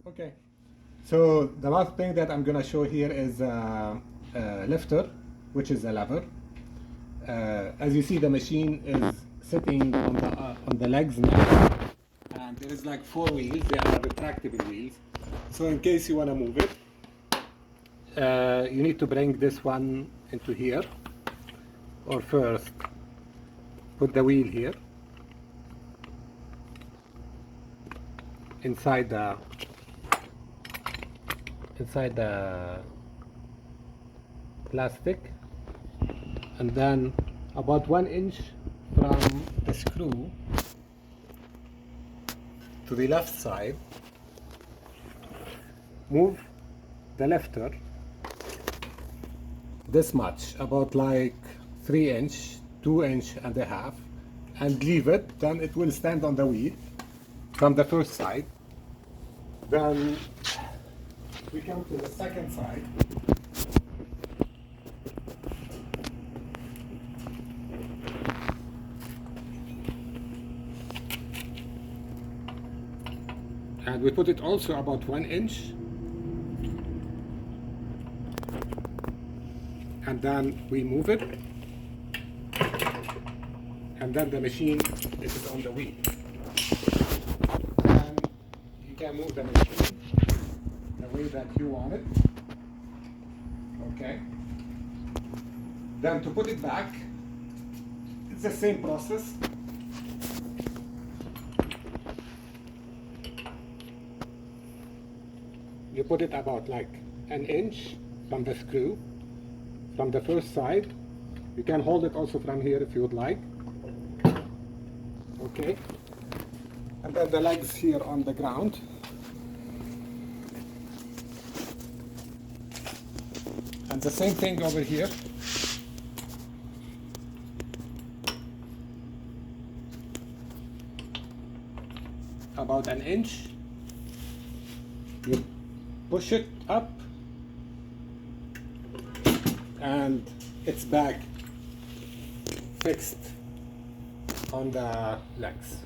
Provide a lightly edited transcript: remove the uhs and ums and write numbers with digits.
Okay, so the last thing that I'm gonna show here is a lifter, which is a lever. As you see, the machine is sitting on the legs now, and there is like 4 wheels. They are retractable wheels. So in case you wanna move it, you need to bring this one into here, or first put the wheel here inside the plastic, and then about 1 inch from the screw to the left side, move the lifter this much, about like 3 inch, 2 inch and a half, and leave it. Then it will stand on the wheel from the first side. Then we come to the second side. And we put it also about 1 inch. And then we move it. And then the machine is on the wheel. And you can move the machine the way that you want it. Okay. Then to put it back, it's the same process. You put it about like 1 inch from the screw, from the first side. You can hold it also from here if you would like. Okay. And then the legs here on the ground. And the same thing over here. About 1 inch. You push it up, and it's back fixed on the legs.